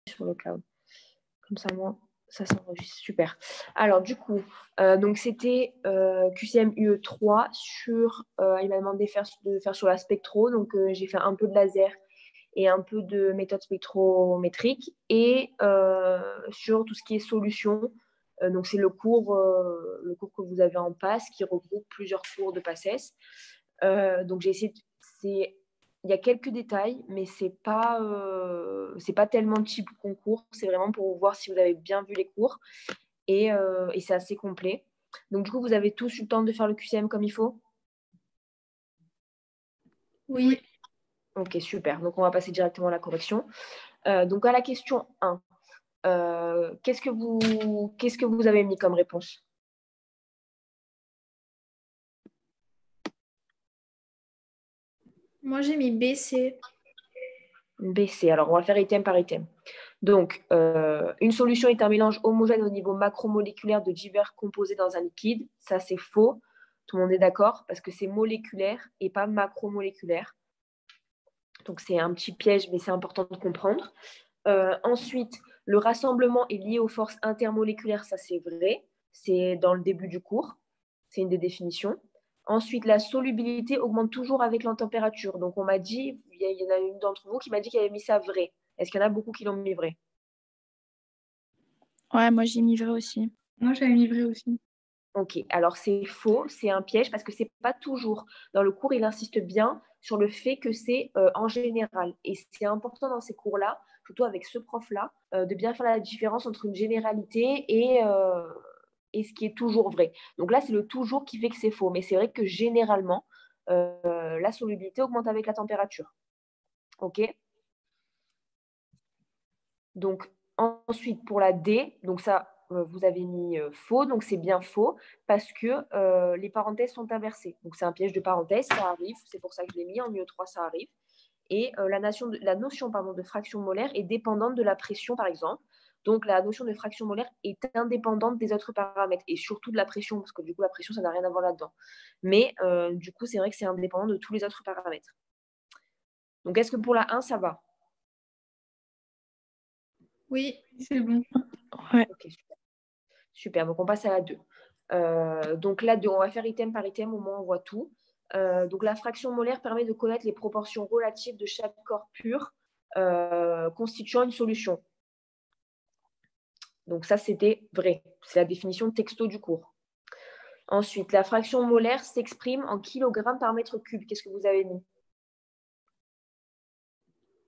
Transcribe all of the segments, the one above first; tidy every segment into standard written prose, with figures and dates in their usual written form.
sur le cloud. Comme ça, moi, ça s'enregistre. Super. Alors, du coup, donc c'était QCM UE3 sur, il m'a demandé de faire sur la spectro. Donc, j'ai fait un peu de laser et un peu de méthode spectrométrique et sur tout ce qui est solution. Donc, c'est le cours que vous avez en PASS qui regroupe plusieurs cours de PASSES. Donc, j'ai essayé il y a quelques détails, mais c'est pas tellement type concours. C'est vraiment pour voir si vous avez bien vu les cours et c'est assez complet. Donc, du coup, vous avez tous eu le temps de faire le QCM comme il faut? Oui. Ok, super. Donc, on va passer directement à la correction. Donc, à la question 1, qu'est-ce que vous avez mis comme réponse? Moi, j'ai mis BC. BC. Alors, on va faire item par item. Donc, une solution est un mélange homogène au niveau macromoléculaire de divers composés dans un liquide. Ça, c'est faux. Tout le monde est d'accord parce que c'est moléculaire et pas macromoléculaire. Donc, c'est un petit piège, mais c'est important de comprendre. Ensuite, le rassemblement est lié aux forces intermoléculaires. Ça, c'est vrai. C'est dans le début du cours. C'est une des définitions. Ensuite, la solubilité augmente toujours avec la température. Donc, on m'a dit, il y en a une d'entre vous qui m'a dit qu'elle avait mis ça vrai. Est-ce qu'il y en a beaucoup qui l'ont mis vrai? Ouais, moi j'ai mis vrai aussi. Moi, j'avais mis vrai aussi. Ok, alors c'est faux, c'est un piège parce que c'est pas toujours. Dans le cours, il insiste bien sur le fait que c'est en général. Et c'est important dans ces cours-là, surtout avec ce prof-là, de bien faire la différence entre une généralité et ce qui est toujours vrai. Donc là, c'est le toujours qui fait que c'est faux. Mais c'est vrai que généralement, la solubilité augmente avec la température. Ok? Donc ensuite, pour la D, donc ça, vous avez mis faux, donc c'est bien faux parce que les parenthèses sont inversées. Donc c'est un piège de parenthèse, ça arrive, c'est pour ça que je l'ai mis, en UE3 ça arrive. Et la notion de fraction molaire est dépendante de la pression, par exemple. Donc la notion de fraction molaire est indépendante des autres paramètres et surtout de la pression, parce que du coup la pression, ça n'a rien à voir là-dedans. Mais du coup, c'est vrai que c'est indépendant de tous les autres paramètres. Donc est-ce que pour la 1, ça va? Oui, c'est bon. Ouais. Ok, super. Super, donc on passe à la 2. Donc là, on va faire item par item, au moins on voit tout. Donc la fraction molaire permet de connaître les proportions relatives de chaque corps pur constituant une solution. Donc ça, c'était vrai. C'est la définition texto du cours. Ensuite, la fraction molaire s'exprime en kilogrammes par mètre cube. Qu'est-ce que vous avez mis?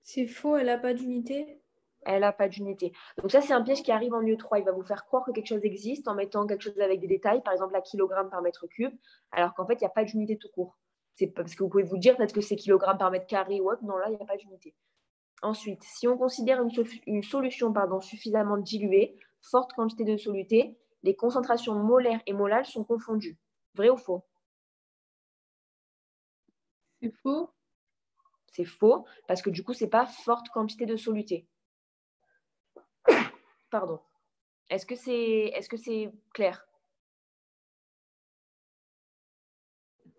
C'est faux, elle n'a pas d'unité. Elle n'a pas d'unité. Donc ça, c'est un piège qui arrive en UE3. Il va vous faire croire que quelque chose existe en mettant quelque chose avec des détails, par exemple la kilogramme par mètre cube, alors qu'en fait, il n'y a pas d'unité tout court. C'est parce que vous pouvez vous dire peut-être que c'est kilogramme par mètre carré ou autre. Non, là, il n'y a pas d'unité. Ensuite, si on considère une solution suffisamment diluée, forte quantité de soluté, les concentrations molaires et molales sont confondues. Vrai ou faux? C'est faux. C'est faux, parce que du coup, ce n'est pas forte quantité de soluté. Pardon. Est-ce que c'est clair?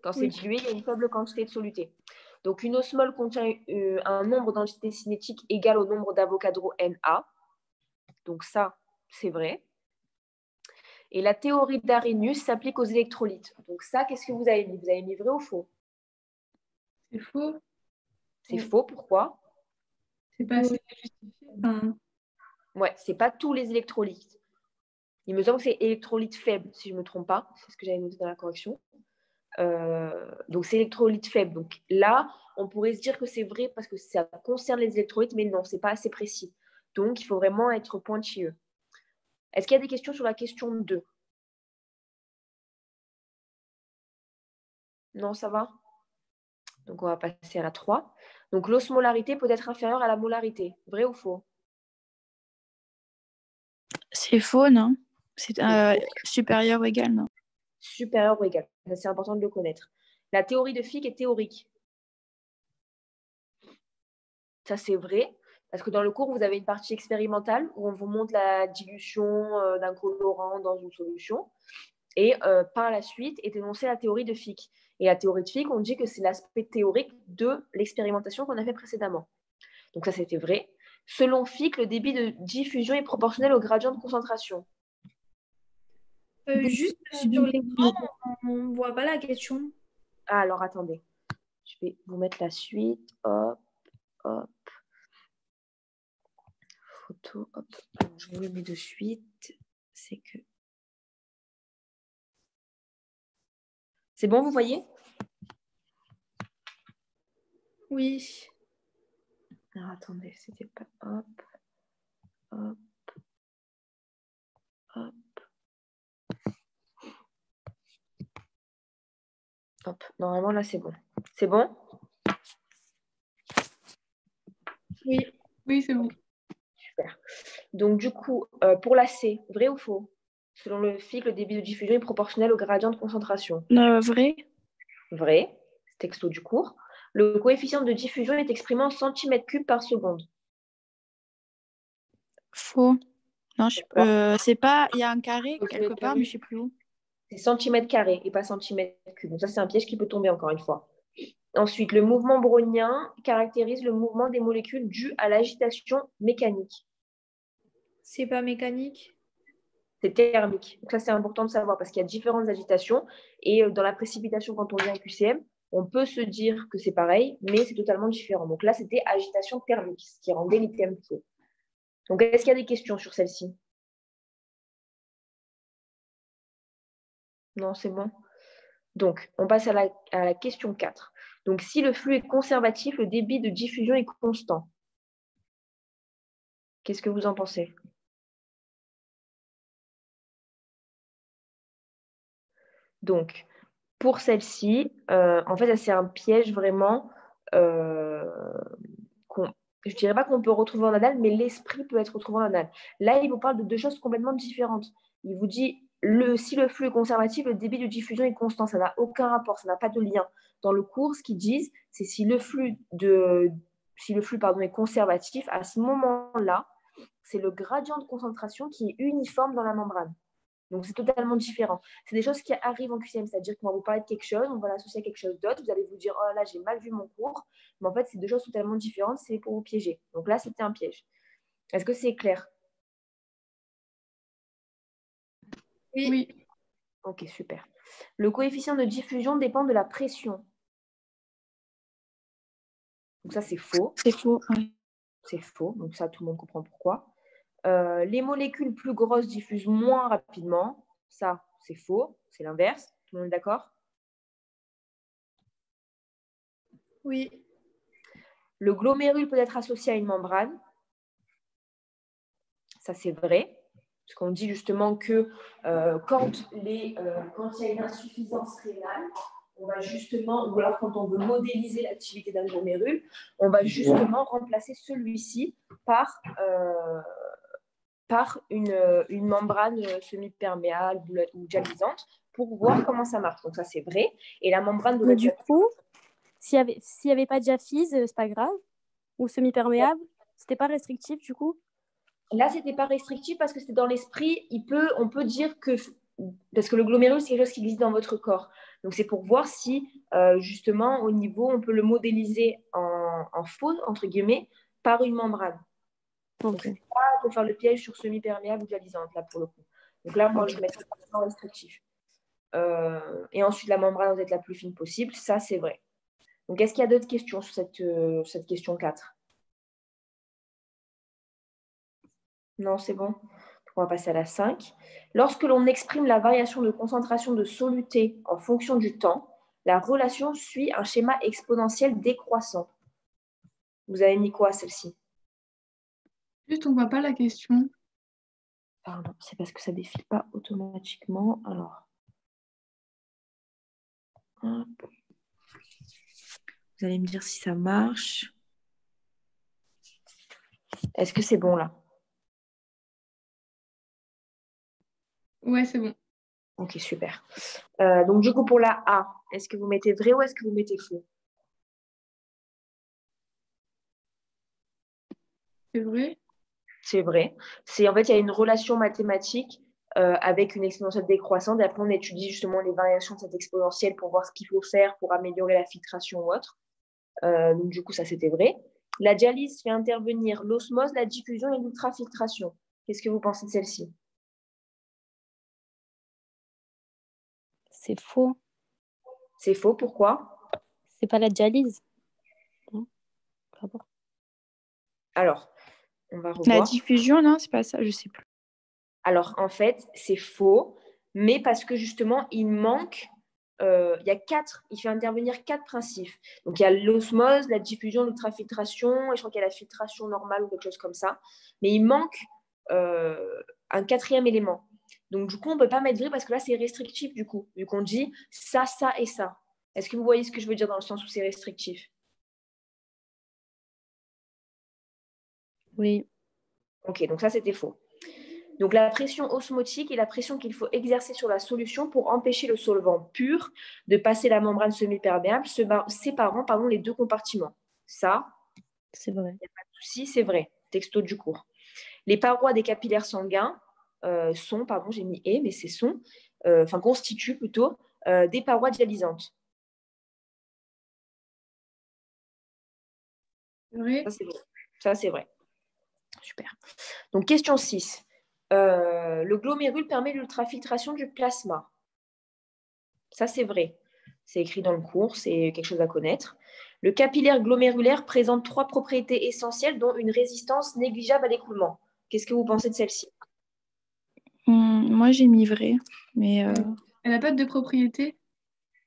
Quand c'est dilué, il y a une faible quantité de soluté. Donc, une osmole contient un nombre d'entités cinétiques égal au nombre d'Avogadro Na. Donc, ça, c'est vrai. Et la théorie d'Arrhenius s'applique aux électrolytes. Donc, ça, qu'est-ce que vous avez mis? Vous avez mis vrai ou faux? C'est faux. C'est faux, pourquoi? C'est pas assez justifié. Enfin, Ouais, c'est pas tous les électrolytes. Il me semble que c'est électrolytes faibles, si je ne me trompe pas. C'est ce que j'avais noté dans la correction. Donc, c'est électrolytes faibles. Donc là, on pourrait se dire que c'est vrai parce que ça concerne les électrolytes, mais non, ce n'est pas assez précis. Donc, il faut vraiment être pointilleux. Est-ce qu'il y a des questions sur la question 2? Non, ça va? Donc, on va passer à la 3. Donc, l'osmolarité peut être inférieure à la molarité. Vrai ou faux? C'est faux, non? C'est supérieur ou égal, non? Supérieur ou égal. Ça, c'est important de le connaître. La théorie de Fick est théorique. Ça, c'est vrai. Parce que dans le cours, vous avez une partie expérimentale où on vous montre la dilution d'un colorant dans une solution. Et par la suite est énoncée la théorie de Fick. Et la théorie de Fick, on dit que c'est l'aspect théorique de l'expérimentation qu'on a fait précédemment. Donc ça, c'était vrai. Selon Fick, le débit de diffusion est proportionnel au gradient de concentration. Juste sur l'écran, on ne voit pas la question. Ah, alors attendez. Je vais vous mettre la suite. Hop, hop. Photo, hop. Alors, je vous le mets de suite. C'est que... C'est bon, vous voyez? Oui. Alors, attendez, c'était pas... Hop, hop, hop. Hop, normalement, là, c'est bon. C'est bon? Oui. Oui, c'est bon. Super. Donc, du coup, pour la C, vrai ou faux? Selon le Fick, le débit de diffusion est proportionnel au gradient de concentration. Vrai. Vrai, texto du cours. Le coefficient de diffusion est exprimé en centimètres cubes par seconde. Faux. Non, c'est pas... Il y a un carré quelque part, mais je sais plus où. C'est centimètres carrés et pas centimètres cubes. Donc ça, c'est un piège qui peut tomber encore une fois. Ensuite, le mouvement brownien caractérise le mouvement des molécules dû à l'agitation mécanique. C'est pas mécanique. C'est thermique. Donc ça, c'est important de savoir parce qu'il y a différentes agitations. Et dans la précipitation, quand on vient à QCM, on peut se dire que c'est pareil, mais c'est totalement différent. Donc là, c'était agitation thermique, ce qui rendait l'item faux. Donc, est-ce qu'il y a des questions sur celle-ci? Non, c'est bon. Donc, on passe à la question 4. Donc, si le flux est conservatif, le débit de diffusion est constant. Qu'est-ce que vous en pensez? Donc, pour celle-ci, en fait, c'est un piège vraiment je ne dirais pas qu'on peut retrouver en anal, mais l'esprit peut être retrouvé en anal. Là, il vous parle de deux choses complètement différentes. Il vous dit, si le flux est conservatif, le débit de diffusion est constant. Ça n'a aucun rapport, ça n'a pas de lien. Dans le cours, ce qu'ils disent, c'est si le flux est conservatif, à ce moment-là, c'est le gradient de concentration qui est uniforme dans la membrane. Donc, c'est totalement différent. C'est des choses qui arrivent en QCM, c'est-à-dire qu'on va vous parler de quelque chose, on va l'associer à quelque chose d'autre, vous allez vous dire, oh là, j'ai mal vu mon cours, mais en fait, c'est deux choses totalement différentes, c'est pour vous piéger. Donc là, c'était un piège. Est-ce que c'est clair? Oui. Ok, super. Le coefficient de diffusion dépend de la pression. Donc ça, c'est faux. C'est faux, oui. C'est faux, donc ça, tout le monde comprend pourquoi. Les molécules plus grosses diffusent moins rapidement. Ça, c'est faux, c'est l'inverse. Tout le monde est d'accord? Oui. Le glomérule peut être associé à une membrane. Ça, c'est vrai. Parce qu'on dit justement que quand il y a une insuffisance rénale, on va justement, ou alors quand on veut modéliser l'activité d'un glomérule, on va justement remplacer celui-ci par une membrane semi-perméable ou dialysante pour voir comment ça marche. Donc ça, c'est vrai. Et la membrane de Mais du coup, s'il y avait pas de diaphyse, c'est pas grave. Ou semi-perméable, c'était pas restrictif du coup. Là, c'était pas restrictif parce que c'était dans l'esprit. On peut dire que, parce que le glomérule, c'est quelque chose qui existe dans votre corps. Donc, c'est pour voir si, justement, au niveau, on peut le modéliser en faux, entre guillemets, par une membrane. Donc, c'est pas pour faire le piège sur semi-perméable ou dialysante, là, pour le coup. Donc là, moi, je mettrais pas restrictif. Et ensuite, la membrane doit être la plus fine possible. Ça, c'est vrai. Donc, est-ce qu'il y a d'autres questions sur cette question 4? Non, c'est bon. On va passer à la 5. Lorsque l'on exprime la variation de concentration de soluté en fonction du temps, la relation suit un schéma exponentiel décroissant. Vous avez mis quoi, celle-ci? Juste, on ne voit pas la question. Pardon, c'est parce que ça ne défile pas automatiquement. Alors, hop. Vous allez me dire si ça marche. Est-ce que c'est bon là? Ouais, c'est bon. Ok, super. Donc, du coup, pour la A, est-ce que vous mettez vrai ou est-ce que vous mettez faux? C'est vrai. C'est vrai. En fait, il y a une relation mathématique avec une exponentielle décroissante. Et après, on étudie justement les variations de cette exponentielle pour voir ce qu'il faut faire pour améliorer la filtration ou autre. Donc, du coup, ça, c'était vrai. La dialyse fait intervenir l'osmose, la diffusion et l'ultrafiltration. Qu'est-ce que vous pensez de celle-ci? C'est faux. C'est faux, pourquoi? C'est pas la dialyse. Non, pas bon. Alors, on va La revoir. diffusion, non, c'est pas ça, je sais plus. Alors, en fait, c'est faux, mais parce que justement, il manque, il fait intervenir 4 principes. Donc, il y a l'osmose, la diffusion, l'ultrafiltration, et je crois qu'il y a la filtration normale ou quelque chose comme ça. Mais il manque un 4e élément. Donc, du coup, on ne peut pas mettre vrai parce que là, c'est restrictif, du coup, vu qu'on dit ça, ça et ça. Est-ce que vous voyez ce que je veux dire dans le sens où c'est restrictif? Oui. Ok, donc ça, c'était faux. Donc, la pression osmotique est la pression qu'il faut exercer sur la solution pour empêcher le solvant pur de passer la membrane semi-perméable, séparant les 2 compartiments. Ça, C'est vrai. il n'y a pas de souci, c'est vrai. Texto du cours. Les parois des capillaires sanguins j'ai mis « et », mais c'est constituent plutôt des parois dialysantes. Vrai. Ça, c'est vrai. Super. Donc, question 6. Le glomérule permet l'ultrafiltration du plasma. Ça, c'est vrai. C'est écrit dans le cours, c'est quelque chose à connaître. Le capillaire glomérulaire présente 3 propriétés essentielles, dont une résistance négligeable à l'écoulement. Qu'est-ce que vous pensez de celle-ci? Moi, j'ai mis vrai, mais Elle n'a pas de propriété.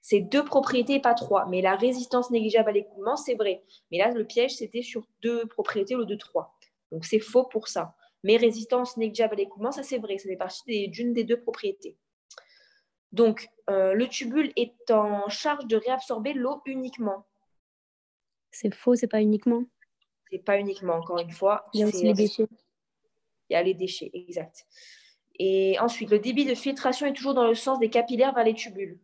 C'est 2 propriétés et pas 3. Mais la résistance négligeable à l'écoulement, c'est vrai. Mais là, le piège, c'était sur 2 propriétés au lieu de 3. Donc, c'est faux pour ça. Mais résistance négligeable à l'écoulement, ça, c'est vrai. Ça fait partie d'une des 2 propriétés. Donc, le tubule est en charge de réabsorber l'eau uniquement. C'est faux, c'est pas uniquement. C'est pas uniquement, encore une fois. Il y a aussi les déchets. Il y a les déchets, exact. Et ensuite, le débit de filtration est toujours dans le sens des capillaires vers les tubules.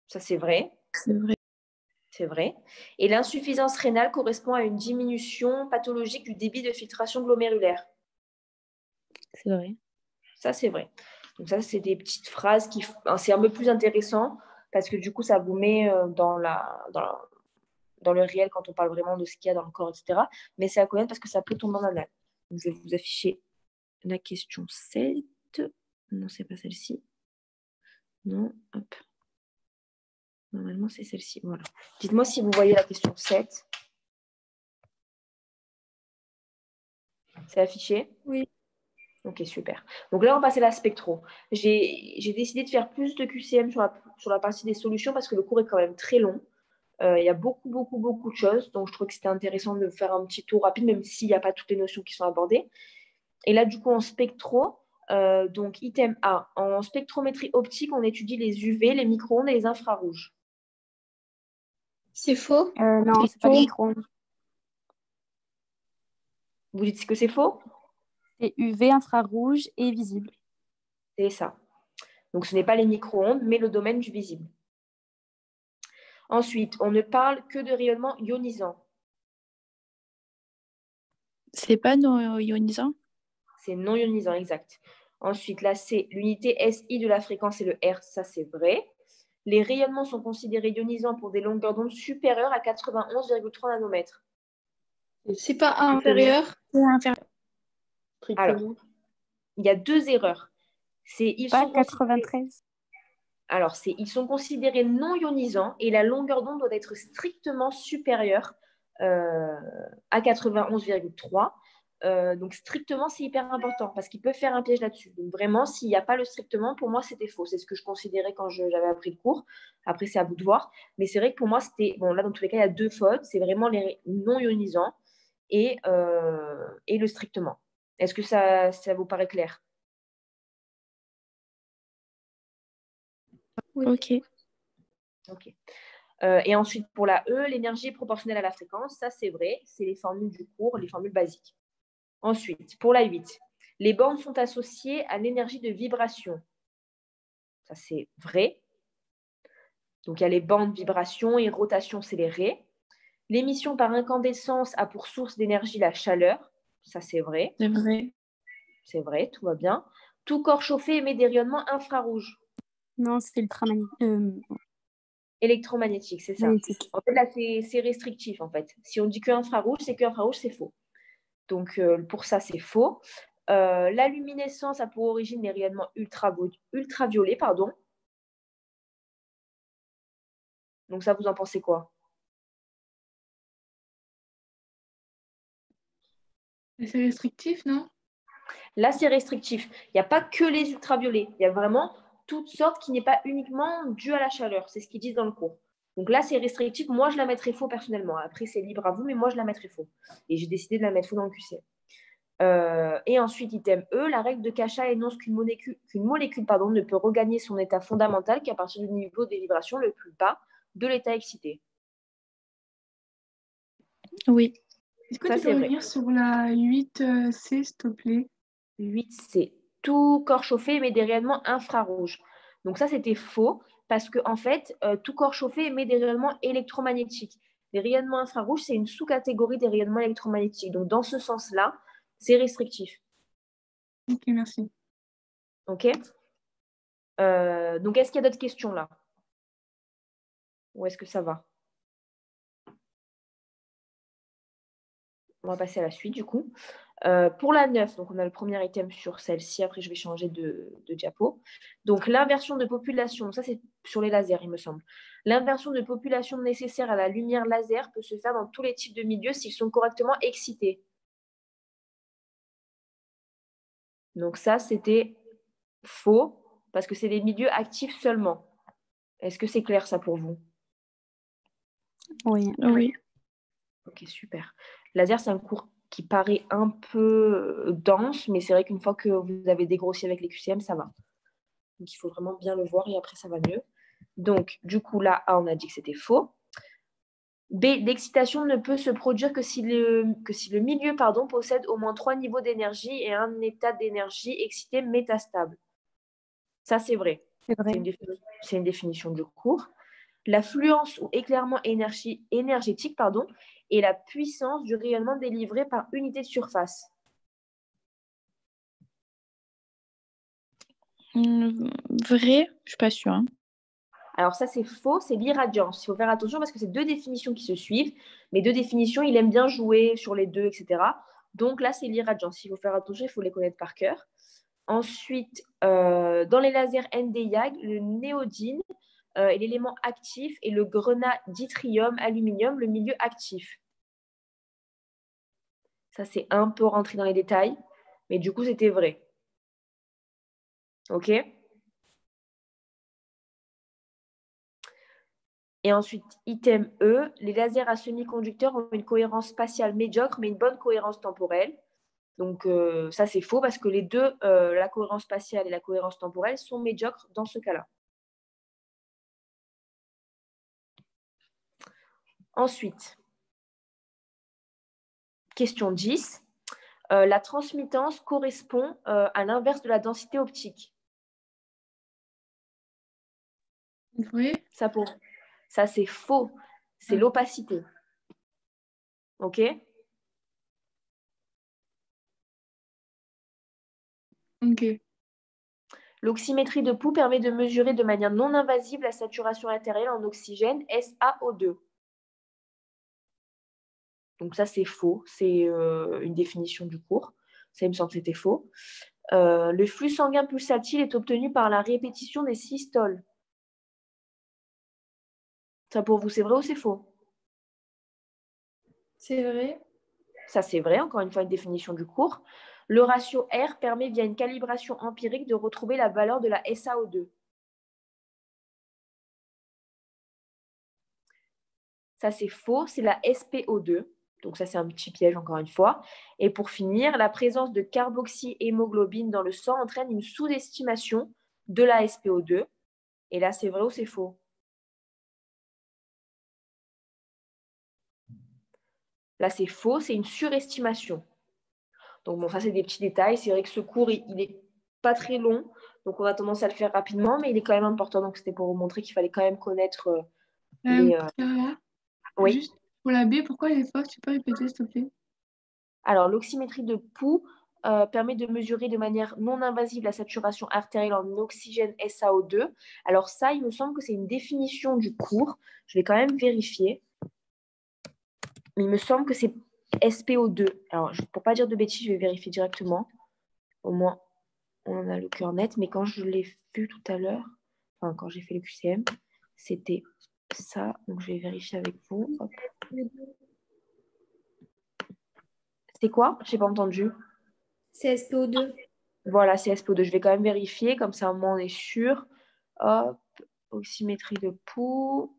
Ça, c'est vrai. c'est vrai. C'est vrai. Et l'insuffisance rénale correspond à une diminution pathologique du débit de filtration glomérulaire. C'est vrai. Ça, c'est vrai. Donc ça, c'est des petites phrases c'est un peu plus intéressant parce que du coup, ça vous met dans le réel quand on parle vraiment de ce qu'il y a dans le corps, etc. Mais c'est à connaître parce que ça peut tomber en anal. Donc, je vais vous afficher la question 7. Non, c'est pas celle-ci. Non, hop. Normalement, c'est celle-ci. Voilà. Dites-moi si vous voyez la question 7. C'est affiché? Oui. Ok, super. Donc là, on va passer à la spectro. J'ai décidé de faire plus de QCM sur la partie des solutions parce que le cours est quand même très long. Il y a beaucoup, beaucoup, beaucoup de choses. Donc, je trouve que c'était intéressant de faire un petit tour rapide, même s'il n'y a pas toutes les notions qui sont abordées. Et là, du coup, en spectro, donc item A, en spectrométrie optique, on étudie les UV, les micro-ondes et les infrarouges. C'est faux. Non, c'est pas les micro-ondes. Vous dites que c'est faux? C'est UV, infrarouge et visible. C'est ça. Donc, ce n'est pas les micro-ondes, mais le domaine du visible. Ensuite, on ne parle que de rayonnement ionisant. C'est pas non ionisant? C'est non ionisant, exact. Ensuite, là, c'est l'unité SI de la fréquence et le Hertz, ça c'est vrai. Les rayonnements sont considérés ionisants pour des longueurs d'onde supérieures à 91,3 nanomètres. C'est pas inférieur. C'est inférieur. Alors, il y a 2 erreurs. Pas 93. Alors, ils sont considérés non ionisants et la longueur d'onde doit être strictement supérieure à 91,3. Donc, strictement, c'est hyper important parce qu'il peut faire un piège là-dessus. Donc, vraiment, s'il n'y a pas le strictement, pour moi, c'était faux. C'est ce que je considérais quand j'avais appris le cours. Après, c'est à vous de voir. Mais c'est vrai que pour moi, c'était... Bon, là, dans tous les cas, il y a 2 fautes. C'est vraiment les non ionisants et le strictement. Est-ce que ça vous paraît clair? Oui. Ok. Et ensuite, pour la E, l'énergie est proportionnelle à la fréquence. Ça, c'est vrai. C'est les formules du cours, les formules basiques. Ensuite, pour la 8, les bandes sont associées à l'énergie de vibration. Ça, c'est vrai. Donc, il y a les bandes vibration et rotation, c'est les raies. L'émission par incandescence a pour source d'énergie la chaleur. Ça, c'est vrai. C'est vrai. C'est vrai, tout va bien. Tout corps chauffé émet des rayonnements infrarouges. Non, c'est ultramagnétique. Électromagnétique, c'est ça. Magnétique. En fait, là, c'est restrictif, en fait. Si on dit que infrarouge, c'est que infrarouge, c'est faux. Donc, pour ça, c'est faux. La luminescence a pour origine les rayonnements ultraviolets, pardon. Donc, ça, vous en pensez quoi? C'est restrictif, non? Là, c'est restrictif. Il n'y a pas que les ultraviolets. Il y a vraiment toutes sortes qui n'est pas uniquement due à la chaleur. C'est ce qu'ils disent dans le cours. Donc là, c'est restrictif. Moi, je la mettrais faux personnellement. Après, c'est libre à vous, mais moi, je la mettrais faux. Et j'ai décidé de la mettre faux dans le QCM. Et ensuite, item E, la règle de Kasha énonce qu'une molécule ne peut regagner son état fondamental qu'à partir du niveau des vibrations le plus bas de l'état excité. Oui. Est-ce que Ça, tu c'est peux vrai. revenir sur la 8C, s'il te plaît? 8, c'est tout corps chauffé émet des rayonnements infrarouges. Donc ça, c'était faux parce que en fait, tout corps chauffé émet des rayonnements électromagnétiques. Les rayonnements infrarouges, c'est une sous-catégorie des rayonnements électromagnétiques. Donc dans ce sens-là, c'est restrictif. Ok, merci. OK. Donc est-ce qu'il y a d'autres questions là? Ou est-ce que ça va? On va passer à la suite du coup. Pour la 9, donc on a le premier item sur celle-ci, après je vais changer de diapo. Donc l'inversion de population, ça c'est sur les lasers il me semble. L'inversion de population nécessaire à la lumière laser peut se faire dans tous les types de milieux s'ils sont correctement excités. Donc ça c'était faux, parce que c'est des milieux actifs seulement. Est-ce que c'est clair ça pour vous? Oui. Oui. Ok, super. Laser, c'est un cours qui paraît un peu dense, mais c'est vrai qu'une fois que vous avez dégrossi avec les QCM, ça va. Donc, il faut vraiment bien le voir et après, ça va mieux. Donc, du coup, là, A, on a dit que c'était faux. B, l'excitation ne peut se produire que si le milieu possède au moins 3 niveaux d'énergie et un état d'énergie excité métastable. Ça, c'est vrai. C'est vrai. C'est une définition du cours. La fluence ou éclairement énergétique est la puissance du rayonnement délivré par unité de surface. Vrai, je suis pas sûre. Hein. Alors ça, c'est faux, c'est l'irradiance. Il faut faire attention parce que c'est deux définitions qui se suivent. Mais deux définitions, il aime bien jouer sur les deux, etc. Donc là, c'est l'irradiance. Il faut faire attention, il faut les connaître par cœur. Ensuite, dans les lasers ND-YAG, le néodyne est l'élément actif et le grenat d'yttrium, aluminium, le milieu actif. Ça, c'est un peu rentré dans les détails, mais du coup, c'était vrai. OK? Et ensuite, item E, les lasers à semi-conducteurs ont une cohérence spatiale médiocre, mais une bonne cohérence temporelle. Donc, ça, c'est faux parce que les deux, la cohérence spatiale et la cohérence temporelle, sont médiocres dans ce cas-là. Ensuite, question 10. La transmittance correspond à l'inverse de la densité optique. Vrai? Ça c'est faux. C'est l'opacité. OK? Ok. L'oxymétrie de pouls permet de mesurer de manière non invasive la saturation artérielle en oxygène SaO2. Donc ça, c'est faux. C'est une définition du cours. Ça, il me semble que c'était faux. Le flux sanguin pulsatile est obtenu par la répétition des systoles. Ça, pour vous, c'est vrai ou c'est faux? C'est vrai. Ça, c'est vrai. Encore une fois, une définition du cours. Le ratio R permet, via une calibration empirique, de retrouver la valeur de la SaO2. Ça, c'est faux. C'est la SpO2. Donc ça, c'est un petit piège, encore une fois. Et pour finir, la présence de carboxyhémoglobine dans le sang entraîne une sous-estimation de la SpO2. Et là, c'est vrai ou c'est faux? Là, c'est faux, c'est une surestimation. Donc bon, ça, c'est des petits détails. C'est vrai que ce cours, il n'est pas très long. Donc on a tendance à le faire rapidement, mais il est quand même important. Donc c'était pour vous montrer qu'il fallait quand même connaître les... Clara, Oui. juste pour la B, pourquoi elle est fausse? Tu peux répéter, s'il te plaît? Alors, l'oxymétrie de pouls permet de mesurer de manière non invasive la saturation artérielle en oxygène SaO2. Alors ça, il me semble que c'est une définition du cours. Je vais quand même vérifier. Mais il me semble que c'est SPO2. Alors, pour ne pas dire de bêtises, je vais vérifier directement. Au moins, on a le cœur net. Mais quand je l'ai vu tout à l'heure, enfin, quand j'ai fait le QCM, c'était ça. Donc, je vais vérifier avec vous. Hop. C'est quoi? Je n'ai pas entendu. C'est SPO2. Voilà, c'est SPO2. Je vais quand même vérifier. Comme ça, au moins, on est sûr. Hop. Oxymétrie de pouls.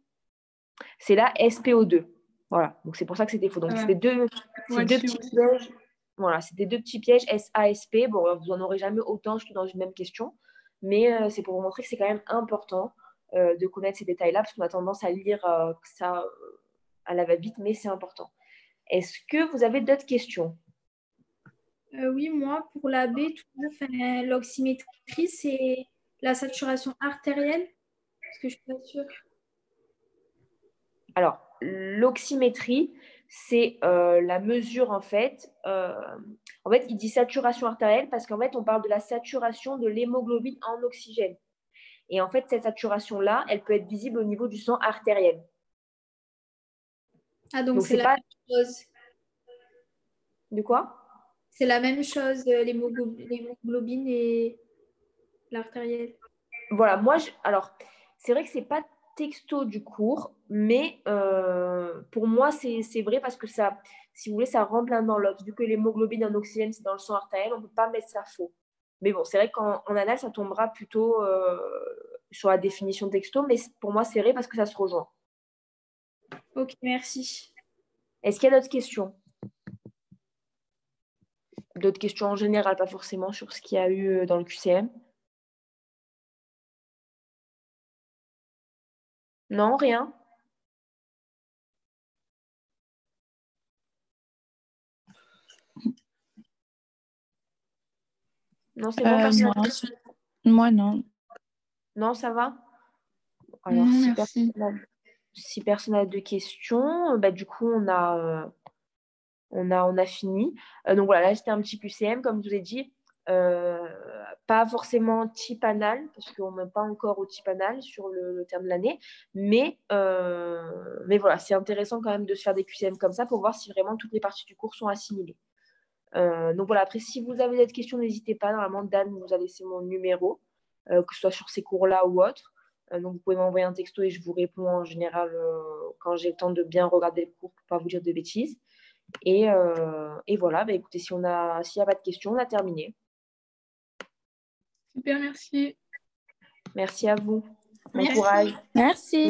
C'est la SPO2. Voilà. Donc, c'est pour ça que c'était faux. Donc, c'est deux petits pièges. Voilà, c'était 2 petits pièges, SASP. Bon, vous n'en aurez jamais autant, surtout dans une même question. Mais c'est pour vous montrer que c'est quand même important de connaître ces détails-là, parce qu'on a tendance à lire ça à la va-vite, mais c'est important. Est-ce que vous avez d'autres questions? Oui, moi, pour la B, l'oxymétrie, c'est la saturation artérielle? Parce que je ne suis pas sûre. Alors, l'oxymétrie, c'est la mesure, en fait, il dit saturation artérielle parce qu'en fait, on parle de la saturation de l'hémoglobine en oxygène. Et en fait, cette saturation-là, elle peut être visible au niveau du sang artériel. Ah, donc c'est la même chose. De quoi? C'est la même chose, l'hémoglobine et l'artérielle. Voilà, alors, c'est vrai que c'est pas texto du cours, mais pour moi, c'est vrai parce que ça, si vous voulez, ça rentre l'un dans l'autre. Vu que l'hémoglobine en oxygène, c'est dans le sang artériel, on ne peut pas mettre ça faux. Mais bon, c'est vrai qu'en anal, ça tombera plutôt sur la définition texto, mais pour moi, c'est vrai parce que ça se rejoint. Ok, merci. Est-ce qu'il y a d'autres questions? D'autres questions en général, pas forcément sur ce qu'il y a eu dans le QCM? Non, rien? Non, c'est bon, personne n'a dit? Moi, non. Non, ça va? Alors, Non, merci. Si personne n'a de questions, du coup, on a fini. Donc voilà, là, c'était un petit QCM, comme je vous ai dit. Pas forcément type anal, parce qu'on n'est pas encore au type anal sur le terme de l'année. Mais voilà, c'est intéressant quand même de se faire des QCM comme ça pour voir si vraiment toutes les parties du cours sont assimilées. Donc voilà, après, si vous avez d'autres questions, n'hésitez pas. Normalement, Dan vous a laissé mon numéro, que ce soit sur ces cours-là ou autre. Donc, vous pouvez m'envoyer un texto et je vous réponds en général quand j'ai le temps de bien regarder le cours pour ne pas vous dire de bêtises. Et voilà, écoutez, s'il n'y a pas de questions, on a terminé. Super, merci. Merci à vous. Bon Merci. courage. Merci.